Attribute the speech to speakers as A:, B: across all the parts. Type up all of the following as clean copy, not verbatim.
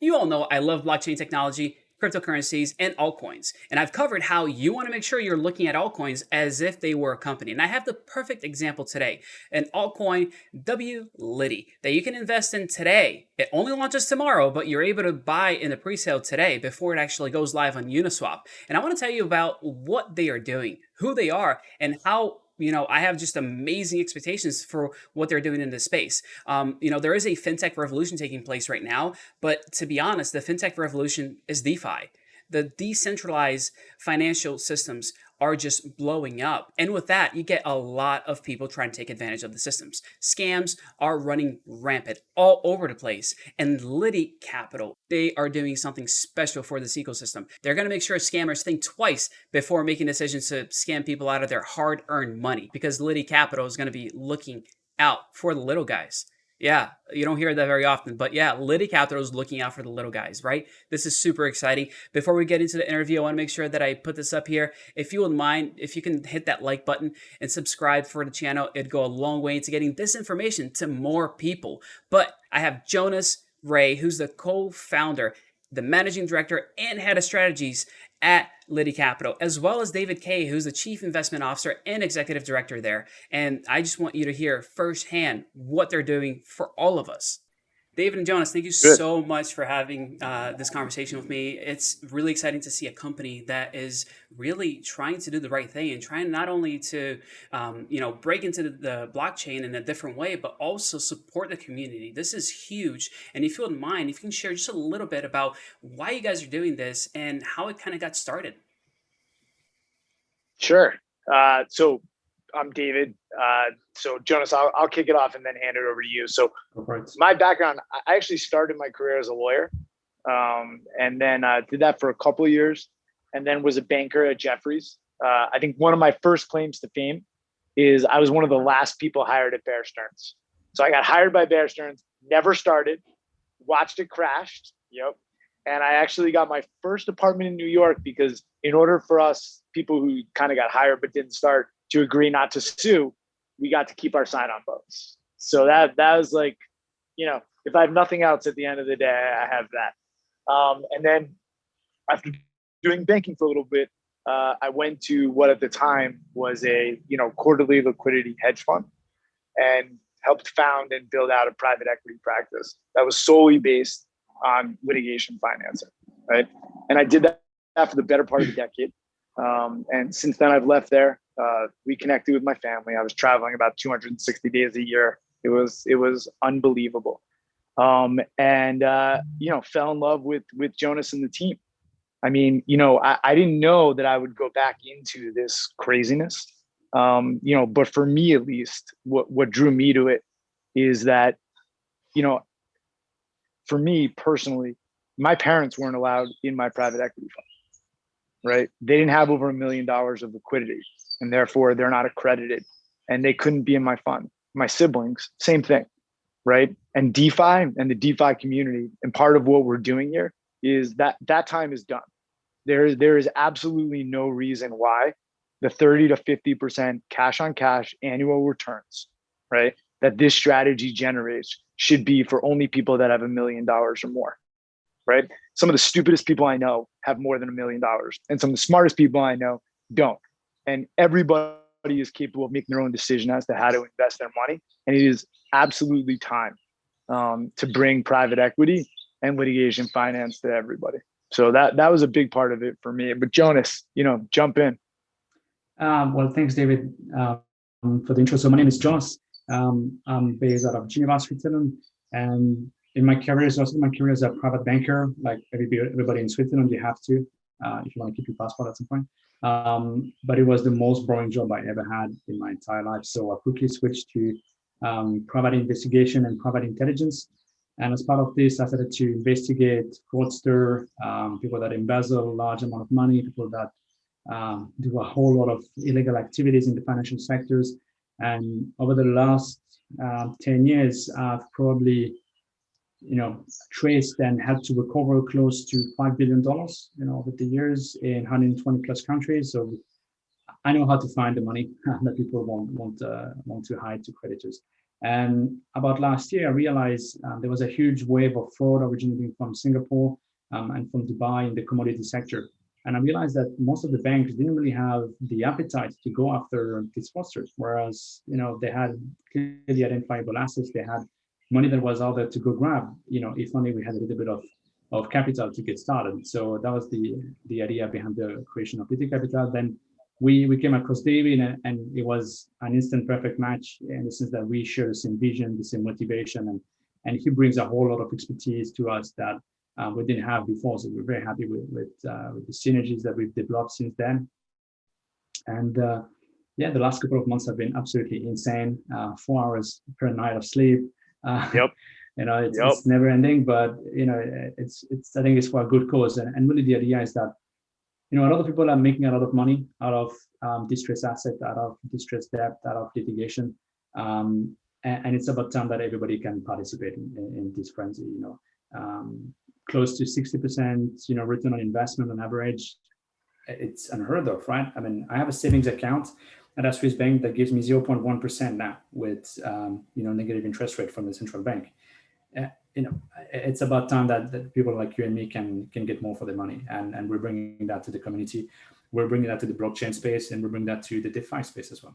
A: You all know I love blockchain technology, cryptocurrencies, and altcoins. And I've covered how you want to make sure you're looking at altcoins as if they were a company. And I have the perfect example today, an altcoin Liti that you can invest in today. It only launches tomorrow, but you're able to buy in the pre-sale today before it actually goes live on Uniswap. And I want to tell you about what they are doing, who they are, and how I have just amazing expectations for what they're doing in this space. There is a fintech revolution taking place right now, but to be honest, the fintech revolution is DeFi. The decentralized financial systems are just blowing up. And with that, you get a lot of people trying to take advantage of the systems. Scams are running rampant all over the place. And Liti Capital, they are doing something special for this ecosystem. They're going to make sure scammers think twice before making decisions to scam people out of their hard-earned money, because Liti Capital is going to be looking out for the little guys. Yeah, you don't hear that very often, but yeah, Liti Capital is looking out for the little guys, right? This is super exciting. Before we get into the interview, I want to make sure that I put this up here. If you wouldn't mind, if you can hit that like button and subscribe for the channel, it'd go a long way into getting this information to more people. But I have Jonas Rey, who's the co-founder, the managing director, and head of strategies at Liti Capital, as well as David Kay, who's the chief investment officer and executive director there. And I just want you to hear firsthand what they're doing for all of us. David and Jonas, thank you
B: Good.
A: so much for having this conversation with me. It's really exciting to see a company that is really trying to do the right thing and trying not only to, break into the blockchain in a different way, but also support the community. This is huge. And if you wouldn't mind, if you can share just a little bit about why you guys are doing this and how it kind of got started.
B: Sure. So I'm David. So Jonas, I'll kick it off and then hand it over to you. So my background, I actually started my career as a lawyer, and then did that for a couple of years, and then was a banker at Jefferies. I think one of my first claims to fame is I was one of the last people hired at Bear Stearns. So I got hired by Bear Stearns, never started, watched it crash. Yep. And I actually got my first apartment in New York because in order for us, people who kind of got hired but didn't start, to agree not to sue, we got to keep our sign-on bonus. So that was like, if I have nothing else at the end of the day, I have that. And then after doing banking for a little bit, I went to what at the time was a quarterly liquidity hedge fund, and helped found and build out a private equity practice that was solely based on litigation financing, right? And I did that for the better part of the decade. And since then, I've left there, reconnected with my family. I was traveling about 260 days a year. It was unbelievable. And fell in love with Jonas and the team. I mean, I didn't know that I would go back into this craziness. But for me, at least, what drew me to it is that, for me personally, my parents weren't allowed in my private equity fund. Right? They didn't have over $1 million of liquidity, and therefore they're not accredited, and they couldn't be in my fund. My siblings, same thing, right? And DeFi and the DeFi community, and part of what we're doing here is that time is done. There is absolutely no reason why the 30 to 50% cash on cash annual returns, right, that this strategy generates should be for only people that have $1 million or more. Right? Some of the stupidest people I know have more than $1 million, and some of the smartest people I know don't. And everybody is capable of making their own decision as to how to invest their money. And it is absolutely time to bring private equity and litigation finance to everybody. So that was a big part of it for me. But Jonas, jump in.
C: Well, thanks, David, for the intro. So my name is Jonas. I'm based out of Geneva, Switzerland, and in my career, also my career as a private banker, like everybody in Switzerland, you have to, if you want to keep your passport at some point. But it was the most boring job I ever had in my entire life. So I quickly switched to private investigation and private intelligence. And as part of this, I started to investigate fraudster, people that embezzle large amount of money, people that do a whole lot of illegal activities in the financial sectors. And over the last 10 years, I've probably traced and had to recover close to $5 billion, over the years in 120 plus countries. So I know how to find the money that people want to hide to creditors. And about last year, I realized there was a huge wave of fraud originating from Singapore and from Dubai in the commodity sector. And I realized that most of the banks didn't really have the appetite to go after these fraudsters, whereas they had clearly identifiable assets, they had money that was out there to go grab. If only we had a little bit of capital to get started. So that was the idea behind the creation of Liti Capital. Then we came across David, and it was an instant perfect match in the sense that we share the same vision, the same motivation, and he brings a whole lot of expertise to us that we didn't have before. So we're very happy with the synergies that we've developed since then. And yeah, the last couple of months have been absolutely insane. 4 hours per night of sleep.
B: Yep.
C: It's never ending, but it's I think it's for a good cause. And really the idea is that a lot of people are making a lot of money out of distressed assets, out of distressed debt, out of litigation, and it's about time that everybody can participate in this frenzy. Close to 60%, return on investment on average. It's unheard of, right? I mean, I have a savings account at a Swiss bank that gives me 0.1% now with negative interest rate from the central bank. It's about time that people like you and me can get more for their money, and we're bringing that to the community. We're bringing that to the blockchain space, and we're bringing that to the DeFi space as well.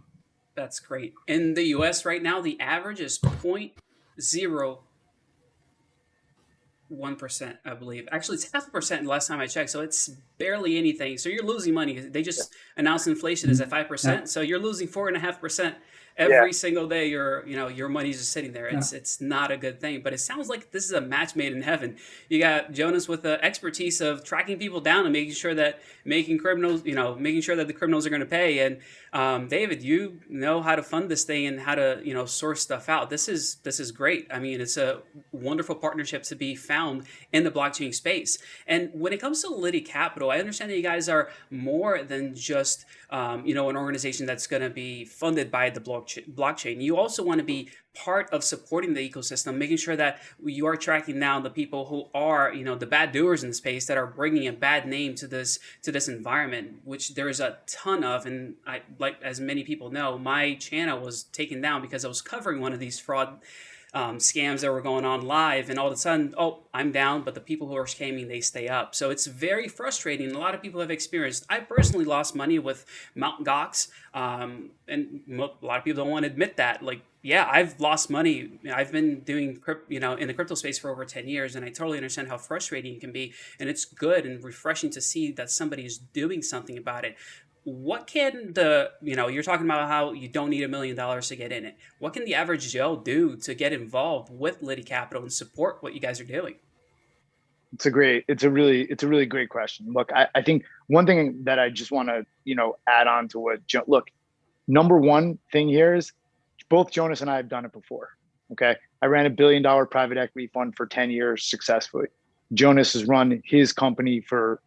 A: That's great. In the US right now, the average is 0.01%, I believe. Actually, it's 0.5% last time I checked, so it's barely anything. So you're losing money. They just announced inflation is at 5%, so you're losing 4.5% every single day. Your money's just sitting there. It's not a good thing. But it sounds like this is a match made in heaven. You got Jonas with the expertise of tracking people down and making sure that making sure that the criminals are going to pay. And David, you know how to fund this thing and how to source stuff out. This is great. I mean, it's a wonderful partnership to be found in the blockchain space. And when it comes to Liti Capital, I understand that you guys are more than just an organization that's going to be funded by the blockchain. You also want to be part of supporting the ecosystem, making sure that you are tracking down the people who are, the bad doers in the space that are bringing a bad name to this environment, which there is a ton of. And as many people know, my channel was taken down because I was covering one of these fraud scams that were going on live, and all of a sudden, I'm down, but the people who are scamming, they stay up. So it's very frustrating. A lot of people have experienced. I personally lost money with Mt. Gox, and a lot of people don't want to admit that. I've lost money. I've been doing in the crypto space for over 10 years, and I totally understand how frustrating it can be. And it's good and refreshing to see that somebody is doing something about it. What can you're talking about how you don't need $1 million to get in it. What can the average Joe do to get involved with Liti Capital and support what you guys are doing?
B: It's a really great question. Look, I think one thing that I just want to, add on to what number one thing here is both Jonas and I have done it before. Okay. I ran $1 billion private equity fund for 10 years successfully. Jonas has run his company for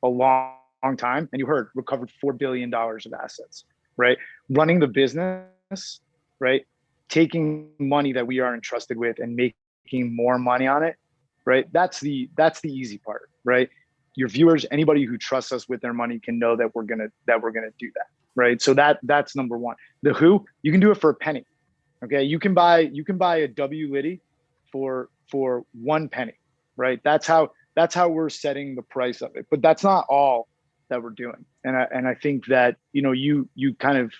B: a long time, and you heard recovered $4 billion of assets, right? Running the business, right? Taking money that we are entrusted with and making more money on it, right? That's the easy part, right? Your viewers, anybody who trusts us with their money can know that we're gonna do that, right? So that's number one. The who, you can do it for a penny, okay? You can buy a Liti for 1 penny, right? That's how we're setting the price of it. But that's not all that we're doing. And I think that, you kind of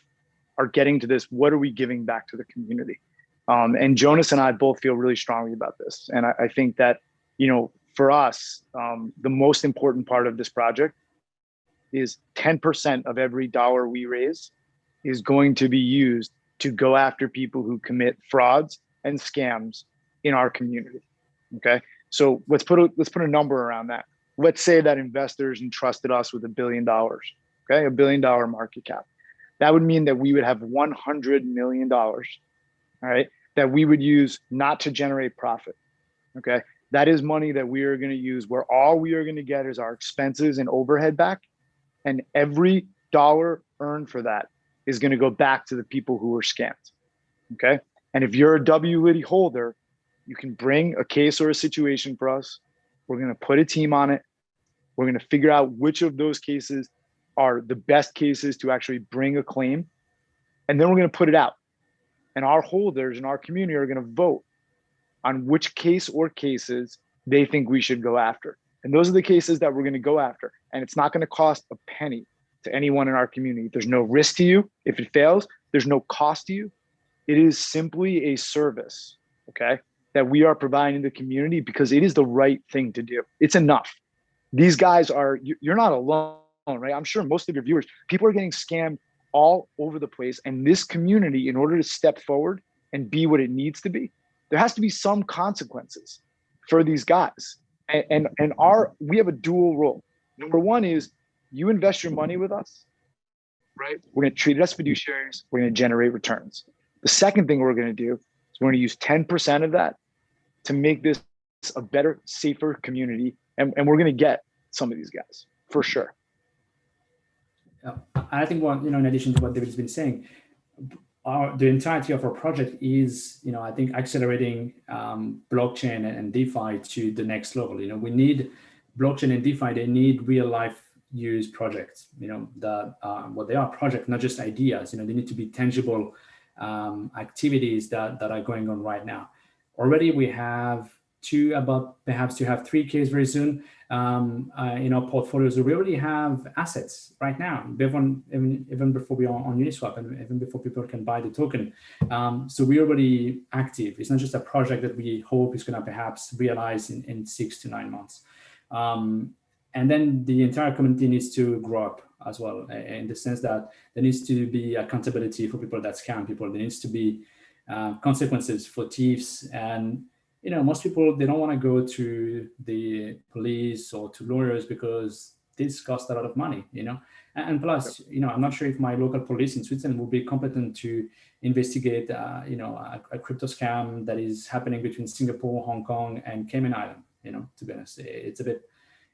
B: are getting to this, what are we giving back to the community? And Jonas and I both feel really strongly about this. And I think that, for us, the most important part of this project is 10% of every dollar we raise is going to be used to go after people who commit frauds and scams in our community. Okay. So let's put a number around that. Let's say that investors entrusted us with $1 billion, okay, $1 billion market cap. That would mean that we would have $100 million, all right, that we would use not to generate profit, okay? That is money that we are going to use where all we are going to get is our expenses and overhead back, and every dollar earned for that is going to go back to the people who were scammed, okay? And if you're a Liti holder, you can bring a case or a situation for us. We're going to put a team on it. We're going to figure out which of those cases are the best cases to actually bring a claim. And then we're going to put it out. and our holders in our community are going to vote on which case or cases they think we should go after. And those are the cases that we're going to go after. And it's not going to cost a penny to anyone in our community. There's no risk to you. If it fails, there's no cost to you. It is simply a service, okay, that we are providing the community because it is the right thing to do. It's enough. These guys are, you're not alone, right? I'm sure most of your viewers, people are getting scammed all over the place. And this community, in order to step forward and be what it needs to be, there has to be some consequences for these guys. And we have a dual role. Number one is you invest your money with us, right? We're going to treat it as fiduciaries. We're going to generate returns. The second thing we're going to do is we're going to use 10% of that to make this a better, safer community. And we're going to get some of these guys for sure.
C: I think in addition to what David's been saying, the entirety of our project is, I think accelerating blockchain and DeFi to the next level. We need blockchain and DeFi. They need real life use projects. That what they are projects, not just ideas. They need to be tangible activities that are going on right now. Already we have perhaps to have 3 cases very soon in our portfolios. We already have assets right now, even before we are on Uniswap and even before people can buy the token. So we're already active. It's not just a project that we hope is going to perhaps realize in 6 to 9 months. And then the entire community needs to grow up as well, in the sense that there needs to be accountability for people that scam people. There needs to be consequences for thieves. And most people, they don't want to go to the police or to lawyers because this costs a lot of money, and plus, I'm not sure if my local police in Switzerland will be competent to investigate, a crypto scam that is happening between Singapore, Hong Kong, and Cayman Island. To be honest, it's a bit,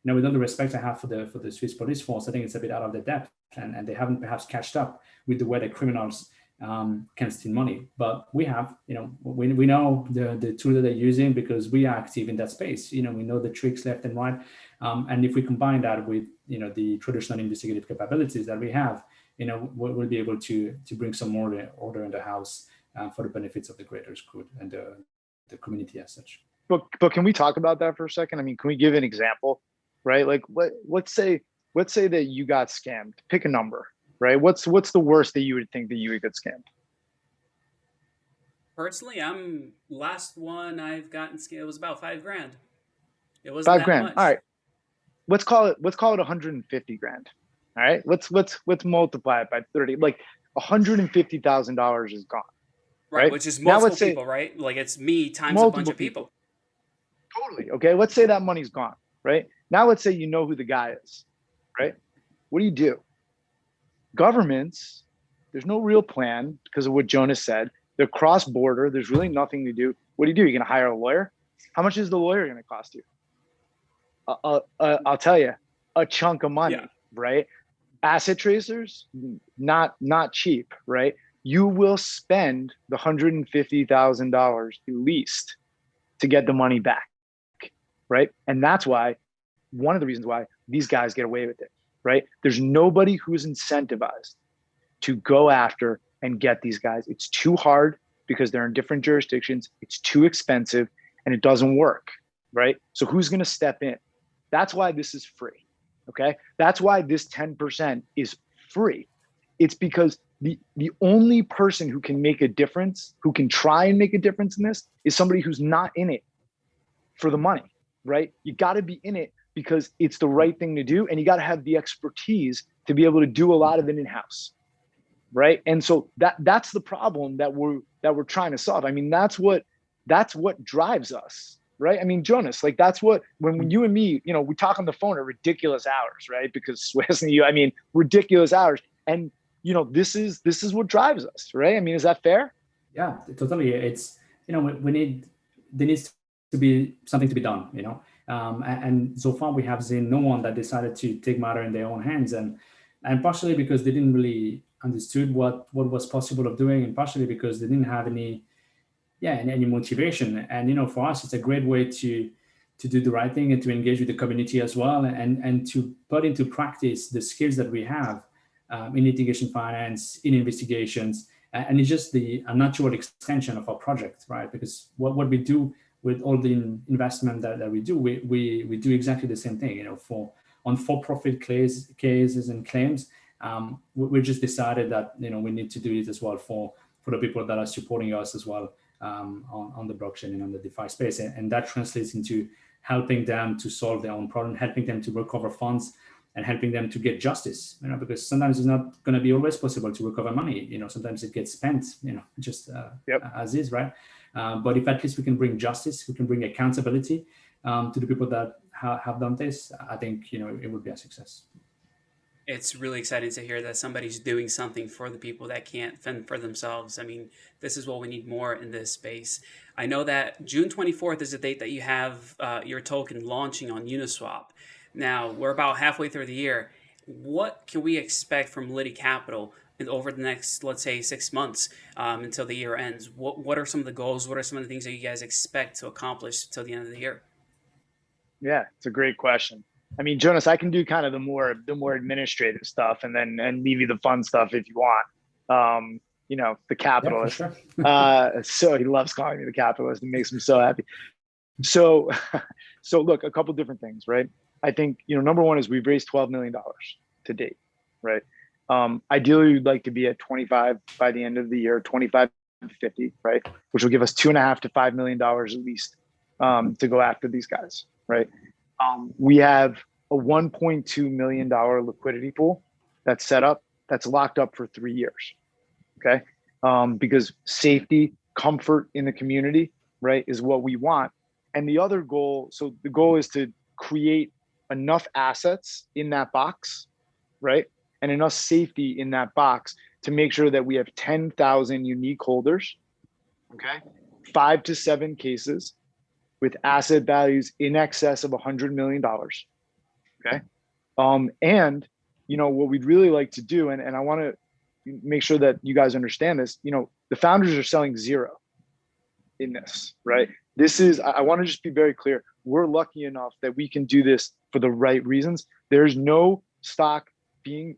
C: with all the respect I have for the Swiss police force, I think it's a bit out of their depth, and they haven't perhaps catched up with the way that criminals can steal money. But we have, we know the tool that they're using because we are active in that space. We know the tricks left and right. And if we combine that with, the traditional investigative capabilities that we have, we'll be able to bring some more order in the house for the benefits of the greater good and the community as such.
B: But can we talk about that for a second? I mean, can we give an example, right? Like let's say that you got scammed. Pick a number. Right? What's the worst that you would think that you would get scammed?
A: Personally, last one I've gotten scammed was about $5,000. It wasn't
B: $5
A: that
B: grand.
A: much.
B: All right. Let's call it 150 grand. All right. Let's multiply it by 30. Like $150,000 is gone.
A: Right. Which is multiple people, right? Like it's me times a bunch of people.
B: Totally. Okay. Let's say that money's gone. Right. Now let's say you know who the guy is. Right. What do? Governments, there's no real plan because of what Jonas said. They're cross-border. There's really nothing to do. What do? You're going to hire a lawyer? How much is the lawyer going to cost you? I'll tell you, a chunk of money, right? Asset tracers, not cheap, right? You will spend the $150,000 at least to get the money back, right? And that's why, one of the reasons why these guys get away with it. Right? There's nobody who's incentivized to go after and get these guys. It's too hard because they're in different jurisdictions. It's too expensive and it doesn't work, right? So who's going to step in? That's why this is free, okay? That's why this 10% is free. It's because the only person who can make a difference, who can try and make a difference in this, is somebody who's not in it for the money, right? You got to be in it because it's the right thing to do, and you got to have the expertise to be able to do a lot of it in-house, right? And so that's the problem that we're trying to solve. I mean, that's what drives us, right? I mean, Jonas, like that's what when you and me, we talk on the phone at ridiculous hours, right? Because ridiculous hours, and this is what drives us, right? I mean, is that fair?
C: Yeah, totally. It's there needs to be something to be done, and so far we have seen no one that decided to take matter in their own hands, and partially because they didn't really understood what was possible of doing, and partially because they didn't have any motivation. And for us, it's a great way to do the right thing and to engage with the community as well, and to put into practice the skills that we have in litigation finance, in investigations, And it's just a natural extension of our project, right? Because what we do with all the investment that we do, we do exactly the same thing, on for-profit cases and claims. We just decided that, we need to do it as well for the people that are supporting us as well on the blockchain and on the DeFi space. And that translates into helping them to solve their own problem, helping them to recover funds, and helping them to get justice, because sometimes it's not going to be always possible to recover money. Sometimes it gets spent, just as is, right? But if at least we can bring justice, we can bring accountability to the people that have done this, I think, it would be a success.
A: It's really exciting to hear that somebody's doing something for the people that can't fend for themselves. I mean, this is what we need more in this space. I know that June 24th is the date that you have your token launching on Uniswap. Now, we're about halfway through the year. What can we expect from Liti Capital over the next, let's say, 6 months until the year ends? What are some of the goals? What are some of the things that you guys expect to accomplish till the end of the year?
B: Yeah, it's a great question. I mean, Jonas, I can do kind of the more administrative stuff, and leave you the fun stuff if you want. The capitalist.
C: Yeah, for sure.
B: So he loves calling me the capitalist. It makes me so happy. So look, a couple different things, right? I think, number one is we've raised $12 million to date, right? Ideally, we'd like to be at 25 by the end of the year, 25 to 50, right? Which will give us $2.5 to $5 million at least to go after these guys, right? We have a $1.2 million liquidity pool that's set up, that's locked up for 3 years, okay? Because safety, comfort in the community, right, is what we want. And the other goal, so the goal is to create enough assets in that box, right, and enough safety in that box to make sure that we have 10,000 unique holders, okay, 5 to 7 cases with asset values in excess of $100 million, okay? And, what we'd really like to do, and I want to make sure that you guys understand this, the founders are selling zero in this, right? I want to just be very clear. We're lucky enough that we can do this for the right reasons. There's no stock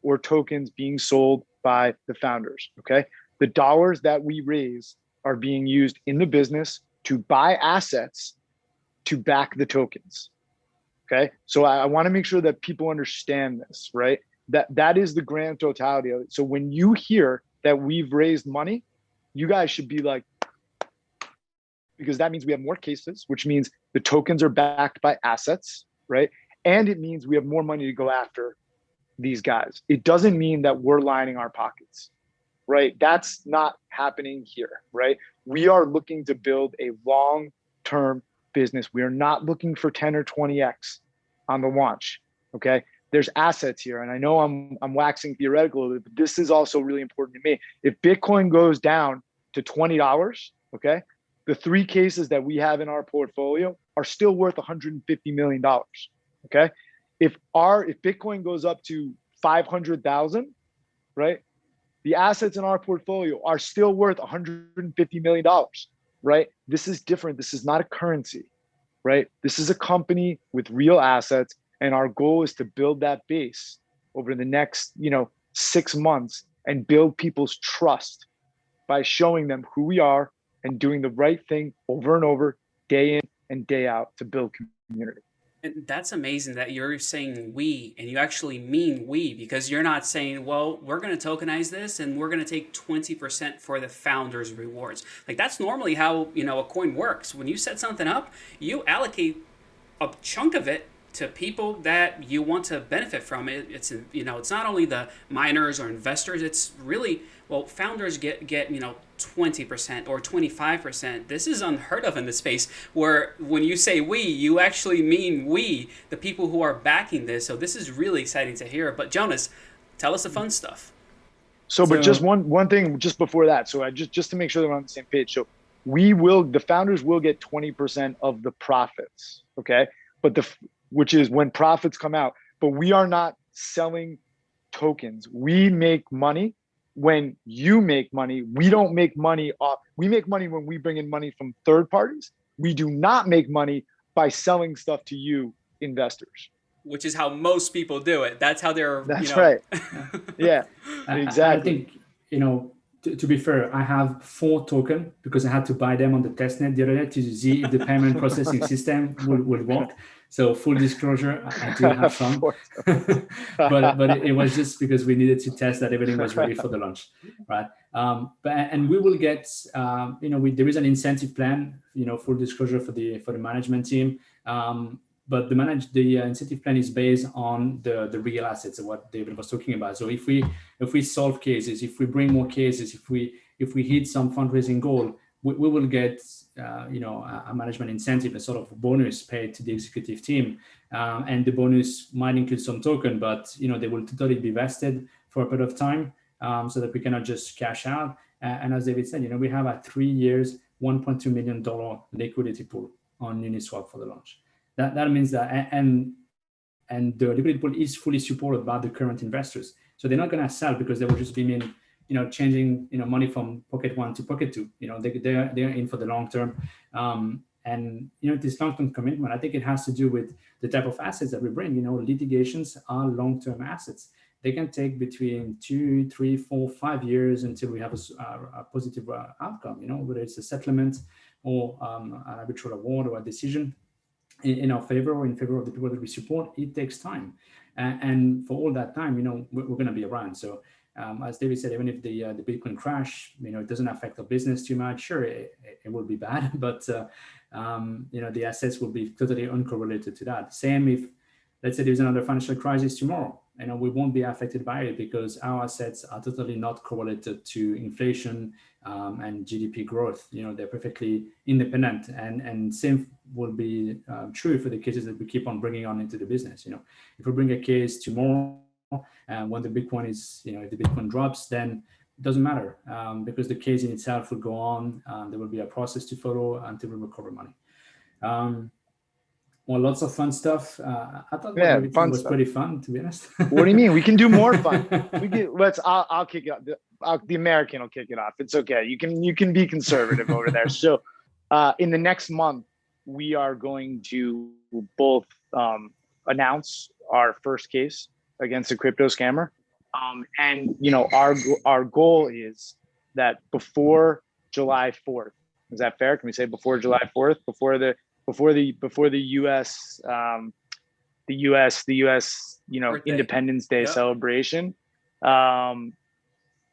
B: or tokens being sold by the founders, okay? The dollars that we raise are being used in the business to buy assets to back the tokens, okay? So I want to make sure that people understand this, right? That is the grand totality of it. So when you hear that we've raised money, you guys should be like, because that means we have more cases, which means the tokens are backed by assets, right? And it means we have more money to go after these guys. It doesn't mean that we're lining our pockets, right? That's not happening here, right? We are looking to build a long-term business. We are not looking for 10 or 20x on the launch, okay? There's assets here, and I know I'm waxing theoretical, but this is also really important to me. If Bitcoin goes down to $20, okay, the 3 cases that we have in our portfolio are still worth $150 million, okay? If Bitcoin goes up to 500,000, right, the assets in our portfolio are still worth $150 million, right? This is different. This is not a currency, right? This is a company with real assets, and our goal is to build that base over the next, 6 months and build people's trust by showing them who we are and doing the right thing over and over, day in and day out, to build community.
A: And that's amazing that you're saying we, and you actually mean we, because you're not saying, well, we're going to tokenize this and we're going to take 20% for the founders' rewards. Like, that's normally how, a coin works. When you set something up, you allocate a chunk of it to people that you want to benefit from it. It's, it's not only the miners or investors, it's really, well, founders get 20% or 25%. This is unheard of in the space, where when you say we, you actually mean we, the people who are backing this. So this is really exciting to hear. But Jonas, tell us the fun stuff.
B: But just one thing just before that. So I just to make sure that we're on the same page. So the founders will get 20% of the profits, okay? But which is when profits come out. But we are not selling tokens. We make money when you make money. We don't make money we make money when we bring in money from third parties. We do not make money by selling stuff to you investors.
A: Which is how most people do it. That's how they're,
B: That's right. Yeah, exactly.
C: I think, to be fair, I have 4 tokens because I had to buy them on the testnet the other day to see if the payment processing system will work. So full disclosure, I do have some, but it was just because we needed to test that everything was ready for the launch, right? And we will get, there is an incentive plan, full disclosure for the management team. But the incentive plan is based on the real assets of what David was talking about. So if we solve cases, if we bring more cases, if we hit some fundraising goal, we will get a management incentive, a sort of bonus paid to the executive team, and the bonus might include some token, but they will totally be vested for a period of time, so that we cannot just cash out. And as David said, we have a 3 years, $1.2 million liquidity pool on Uniswap for the launch. That means that, and the liquidity pool is fully supported by the current investors. So they're not going to sell because they will just be changing money from pocket 1 to pocket 2. They're in for the long term. And this long-term commitment, I think it has to do with the type of assets that we bring. Litigations are long-term assets. They can take between 2, 3, 4, 5 years until we have a positive outcome. Whether it's a settlement or an arbitral award or a decision in our favor or in favor of the people that we support. It takes time, and for all that time, we're going to be around. So as David said, even if the Bitcoin crash, it doesn't affect our business too much. Sure, it will be bad, but the assets will be totally uncorrelated to that. Same if, let's say, there's another financial crisis tomorrow, we won't be affected by it because our assets are totally not correlated to inflation and GDP growth. They're perfectly independent, and same will be true for the cases that we keep on bringing on into the business. If we bring a case tomorrow, when the Bitcoin is, if the Bitcoin drops, then it doesn't matter because the case in itself will go on. There will be a process to follow until we recover money. Well, lots of fun stuff. I thought everything was pretty fun, to be honest.
B: What do you mean? We can do more fun. I'll kick it off. The American will kick it off. It's okay. You can be conservative over there. So, in the next month, we are going to both announce our first case against a crypto scammer, and our goal is that before July 4th. Is that fair? Can we say before July 4th? Before the U.S. Independence Day celebration,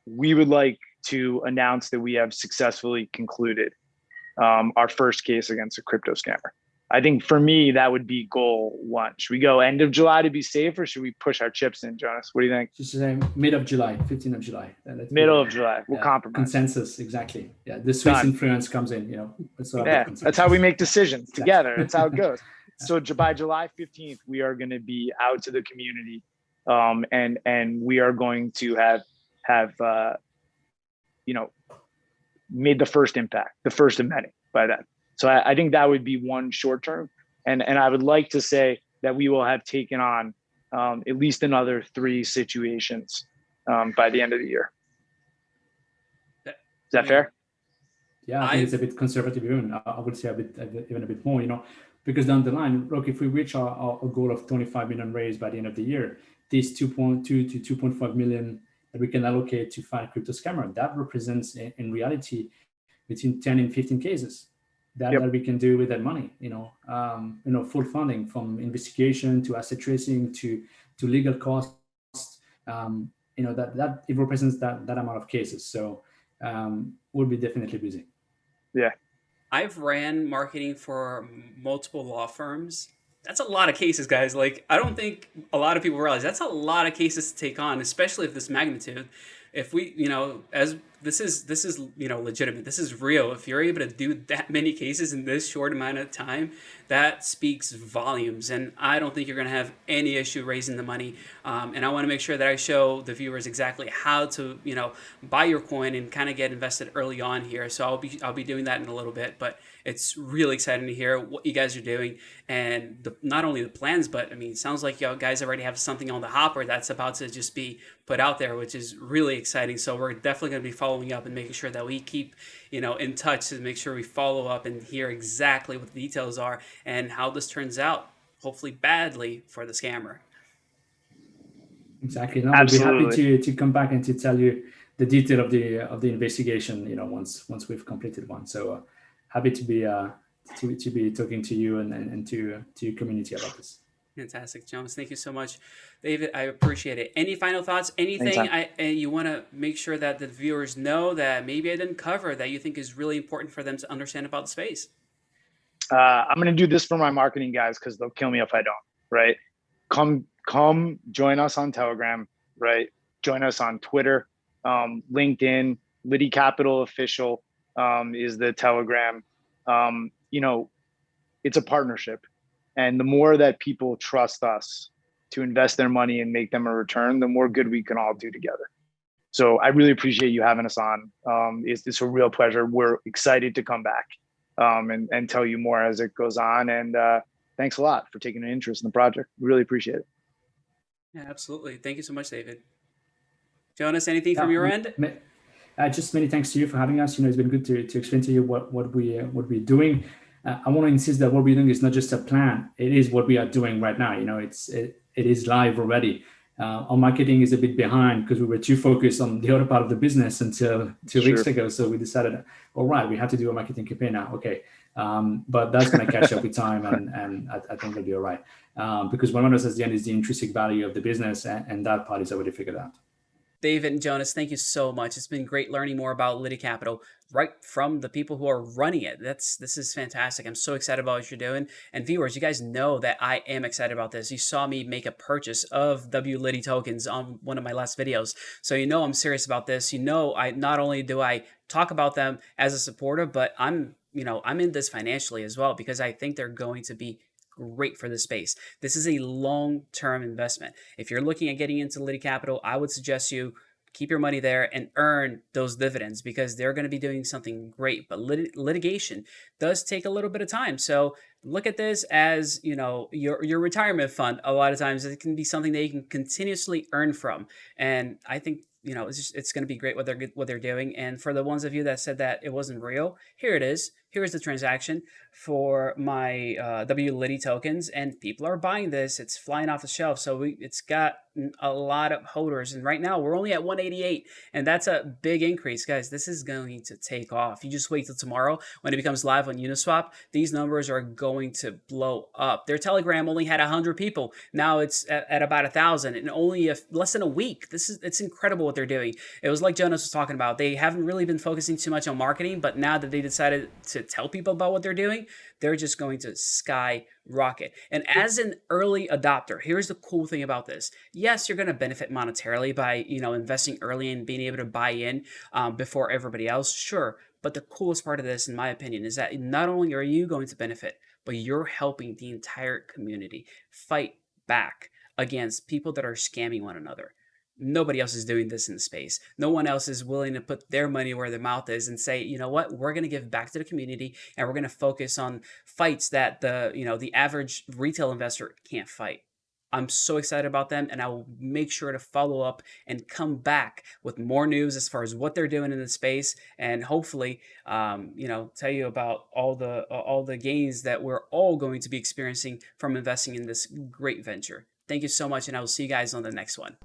B: we would like to announce that we have successfully concluded our first case against a crypto scammer. I think for me, that would be goal 1. Should we go end of July to be safe, or should we push our chips in, Jonas? What do you think?
C: Just say mid of July, 15th of July.
B: Middle of July. We'll compromise.
C: Consensus, exactly. Yeah, the Swiss influence comes in,
B: That's how we make decisions together. That's how it goes. So by July 15th, we are going to be out to the community, and we are going to have made the first impact, the first of many by then. So I think that would be one short term. And I would like to say that we will have taken on at least another 3 situations by the end of the year. Is that fair?
C: Yeah, I think it's a bit conservative even. I would say even a bit more, because down the line, look, if we reach our goal of 25 million raised by the end of the year, these 2.2 to 2.5 million that we can allocate to fight crypto scammer, that represents in reality between 10 and 15 cases. That we can do with that money, full funding from investigation to asset tracing to legal costs, that it represents that amount of cases. So we'll be definitely busy.
B: Yeah.
A: I've ran marketing for multiple law firms. That's a lot of cases, guys. Like, I don't think a lot of people realize that's a lot of cases to take on, especially of this magnitude. If we, as this is legitimate, this is real. If you're able to do that many cases in this short amount of time, that speaks volumes. And I don't think you're going to have any issue raising the money. And I want to make sure that I show the viewers exactly how to, buy your coin and kind of get invested early on here. So I'll be doing that in a little bit, but it's really exciting to hear what you guys are doing and not only the plans, but it sounds like you guys already have something on the hopper that's about to just be put out there, which is really exciting. So we're definitely going to be following up and making sure that we keep, in touch to make sure we follow up and hear exactly what the details are and how this turns out, hopefully badly for the scammer.
C: Exactly. No, I'll be happy to come back and to tell you the detail of the investigation, once we've completed one. So happy to be talking to you and to your community about this.
A: Fantastic, Jonas. Thank you so much, David. I appreciate it. Any final thoughts? Anything you want to make sure that the viewers know that maybe I didn't cover that you think is really important for them to understand about the space?
B: I'm going to do this for my marketing guys because they'll kill me if I don't. Right? Come join us on Telegram. Right? Join us on Twitter, LinkedIn. Liti Capital official is the Telegram. It's a partnership. And the more that people trust us to invest their money and make them a return, the more good we can all do together. So I really appreciate you having us on. It's a real pleasure. We're excited to come back and tell you more as it goes on. And thanks a lot for taking an interest in the project. We really appreciate it.
A: Yeah, absolutely. Thank you so much, David. Jonas, anything from your end?
C: Just many thanks to you for having us. It's been good to explain to you what we're doing. I want to insist that what we're doing is not just a plan. It is what we are doing right now. It is live already. Our marketing is a bit behind because we were too focused on the other part of the business until 2 weeks ago. So we decided, all right, we have to do a marketing campaign now. Okay. But that's going to catch up with time, and I think it'll be all right. Because what matters at the end is the intrinsic value of the business, and that part is already figured out.
A: David and Jonas, thank you so much. It's been great learning more about Liti Capital right from the people who are running it. This is fantastic. I'm so excited about what you're doing. And viewers, you guys know that I am excited about this. You saw me make a purchase of WLiti tokens on one of my last videos. So I'm serious about this. I not only do I talk about them as a supporter, but I'm in this financially as well because I think they're going to be great for the space. This is a long-term investment. If you're looking at getting into Liti Capital, I would suggest you keep your money there and earn those dividends because they're going to be doing something great. But litigation does take a little bit of time. So look at this as, your retirement fund. A lot of times it can be something that you can continuously earn from. And I think, it's going to be great what they're doing. And for the ones of you that said that it wasn't real, here it is. Here's the transaction for my WLiti tokens, and people are buying this. It's flying off the shelf. So it's got a lot of holders. And right now we're only at 188, and that's a big increase, guys. This is going to take off. You just wait till tomorrow when it becomes live on Uniswap. These numbers are going to blow up. Their Telegram only had 100 people. Now it's at about 1,000 in only less than a week. It's incredible what they're doing. It was like Jonas was talking about. They haven't really been focusing too much on marketing, but now that they decided to tell people about what they're doing, they're just going to skyrocket. And as an early adopter, here's the cool thing about this. Yes, you're going to benefit monetarily by, investing early and being able to buy in before everybody else. Sure. But the coolest part of this, in my opinion, is that not only are you going to benefit, but you're helping the entire community fight back against people that are scamming one another. Nobody else is doing this in the space. No one else is willing to put their money where their mouth is and say, you know what, we're going to give back to the community and we're going to focus on fights that the average retail investor can't fight. I'm so excited about them, and I will make sure to follow up and come back with more news as far as what they're doing in the space, and hopefully, tell you about all the gains that we're all going to be experiencing from investing in this great venture. Thank you so much, and I will see you guys on the next one.